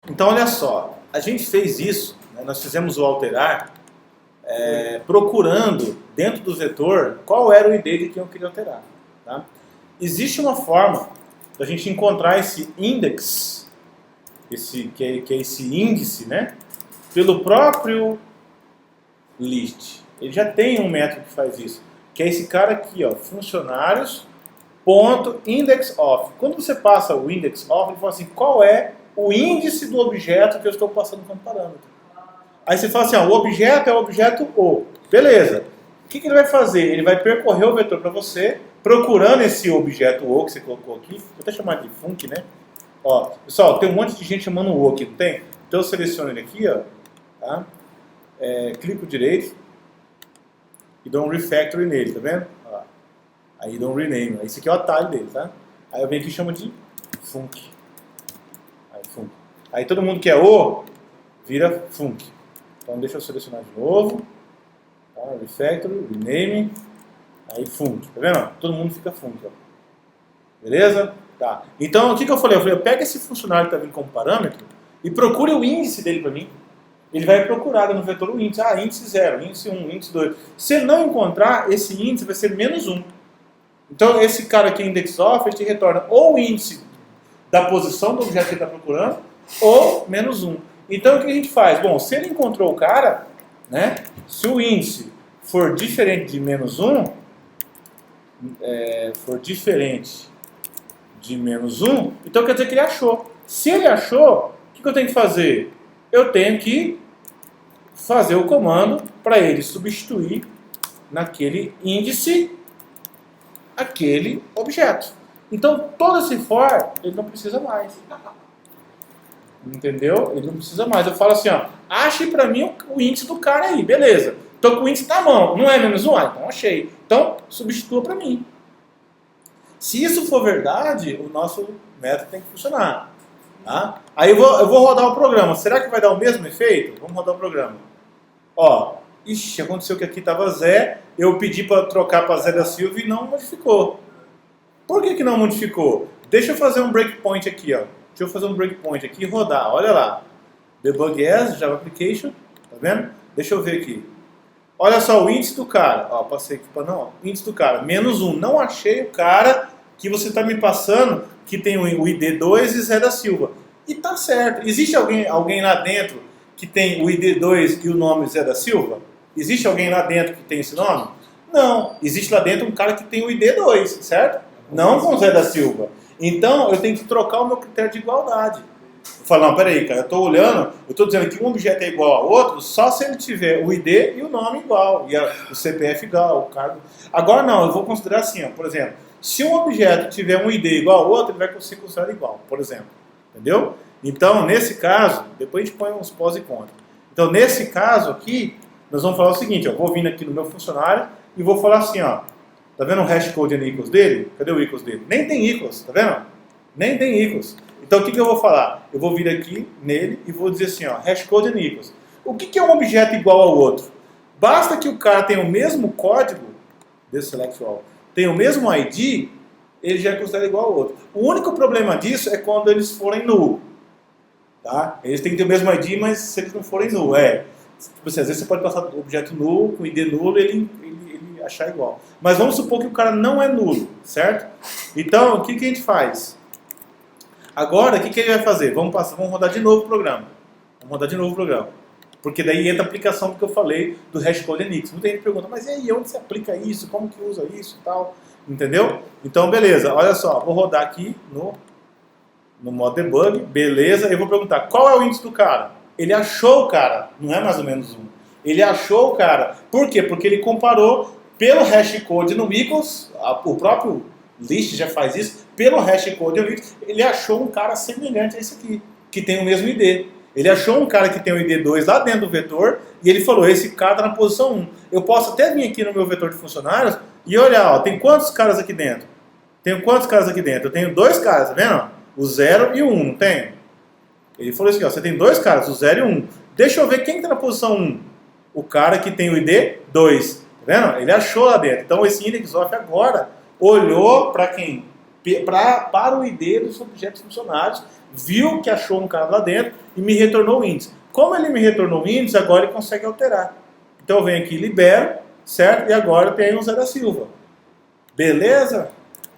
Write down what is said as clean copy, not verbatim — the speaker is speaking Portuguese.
Então, olha só, a gente fez isso, né, nós fizemos o alterar, procurando dentro do vetor qual era o ID de quem eu queria alterar. Tá? Existe uma forma da gente encontrar esse index, que é esse índice, né, pelo próprio list. Ele já tem um método que faz isso, que é esse cara aqui, ó, funcionários.indexOf. Quando você passa o indexOf, ele fala assim, qual é o índice do objeto que eu estou passando como parâmetro. Aí você fala assim, ó, o objeto é o objeto O. Beleza. O que ele vai fazer? Ele vai percorrer o vetor para você, procurando esse objeto O que você colocou aqui. Vou até chamar de func, né? Ó, pessoal, tem um monte de gente chamando O aqui, não tem? Então eu seleciono ele aqui, ó. Tá? Clico direito e dou um refactoring nele, tá vendo? Ó. Aí dou um rename. Esse aqui é o atalho dele, tá? Aí eu venho aqui e chamo de func. Aí todo mundo que é O, vira func. Então deixa eu selecionar de novo. Tá? Refactory, rename. Aí func. Tá vendo? Todo mundo fica func. Ó. Beleza? Tá. Então o que eu falei? Eu falei, pega esse funcionário que está vindo como parâmetro e procure o índice dele para mim. Ele vai procurar no vetor o índice. Ah, índice 0, índice 1, índice 2. Se ele não encontrar, esse índice vai ser menos 1. Então esse cara aqui, indexOf, ele te retorna ou o índice da posição do objeto que ele está procurando, ou menos 1. Então o que a gente faz? Bom, se ele encontrou o cara, né, se o índice for diferente de menos 1, então quer dizer que ele achou. Se ele achou, o que eu tenho que fazer? Eu tenho que fazer o comando para ele substituir naquele índice aquele objeto. Então todo esse for, ele não precisa mais. Entendeu? Ele não precisa mais. Eu falo assim, ó, ache para mim o índice do cara aí, beleza. Então o índice tá na mão, não é menos 1? Então achei. Então substitua para mim. Se isso for verdade, o nosso método tem que funcionar. Tá? Aí eu vou rodar o programa. Será que vai dar o mesmo efeito? Vamos rodar o programa. Ó, ixi, aconteceu que aqui estava Zé, eu pedi para trocar para Zé da Silva e não modificou. Por que não modificou? Deixa eu fazer um breakpoint aqui, ó. Deixa eu fazer um breakpoint aqui e rodar, olha lá. Debug as, Java Application, tá vendo? Deixa eu ver aqui. Olha só o índice do cara. Ó, passei aqui para não, índice do cara, menos 1. Não achei o cara que você está me passando, que tem o ID 2 e Zé da Silva. E tá certo. Existe alguém lá dentro que tem o ID 2 e o nome Zé da Silva? Existe alguém lá dentro que tem esse nome? Não. Existe lá dentro um cara que tem o ID 2, certo? Não com Zé da Silva. Então, eu tenho que trocar o meu critério de igualdade. Eu falo, não, peraí, cara, eu estou olhando, eu estou dizendo que um objeto é igual ao outro só se ele tiver o ID e o nome igual, e o CPF igual, o cargo. Agora não, eu vou considerar assim, ó, por exemplo, se um objeto tiver um ID igual ao outro, ele vai ser considerado igual, por exemplo. Entendeu? Então, nesse caso, depois a gente põe uns pós e contras. Então, nesse caso aqui, nós vamos falar o seguinte, ó, vou vir aqui no meu funcionário e vou falar assim, ó, tá vendo o hashcode no equals dele? Cadê o equals dele? Nem tem equals, tá vendo? Nem tem equals. Então o que eu vou falar? Eu vou vir aqui nele e vou dizer assim, ó, hashcode no equals. O que é um objeto igual ao outro? Basta que o cara tenha o mesmo código, desse select all, tenha o mesmo ID, ele já é considerado igual ao outro. O único problema disso é quando eles forem null. Tá? Eles têm que ter o mesmo ID, mas se eles não forem null, tipo assim, às vezes você pode passar o objeto null, com ID nulo, ele achar igual. Mas vamos supor que o cara não é nulo, certo? Então, o que a gente faz? Agora, o que ele vai fazer? Vamos rodar de novo o programa. Porque daí entra a aplicação do que eu falei do hashcode Nix. Muita gente pergunta, mas e aí, onde você aplica isso? Como que usa isso e tal? Entendeu? Então, beleza. Olha só, vou rodar aqui no modo debug. Beleza. Eu vou perguntar, qual é o índice do cara? Ele achou o cara. Não é mais ou menos 1. Ele achou o cara. Por quê? Porque ele comparou pelo hashcode no equals, o próprio list já faz isso, pelo hashcode no equals, ele achou um cara semelhante a esse aqui, que tem o mesmo ID. Ele achou um cara que tem o ID 2 lá dentro do vetor, e ele falou, esse cara está na posição 1. Eu posso até vir aqui no meu vetor de funcionários e olhar, ó, tem quantos caras aqui dentro? Tenho quantos caras aqui dentro? Eu tenho 2 caras, tá vendo? O 0 e o 1, não tenho? Ele falou assim, ó, você tem 2 caras, o 0 e o 1. Deixa eu ver quem está na posição 1. O cara que tem o ID 2. Tá vendo? Ele achou lá dentro. Então esse indexOf agora olhou para quem? Para o ID dos objetos funcionários, viu que achou um cara lá dentro e me retornou o índice. Como ele me retornou o índice, agora ele consegue alterar. Então eu venho aqui, libero, certo? E agora eu tenho o Zé da Silva. Beleza?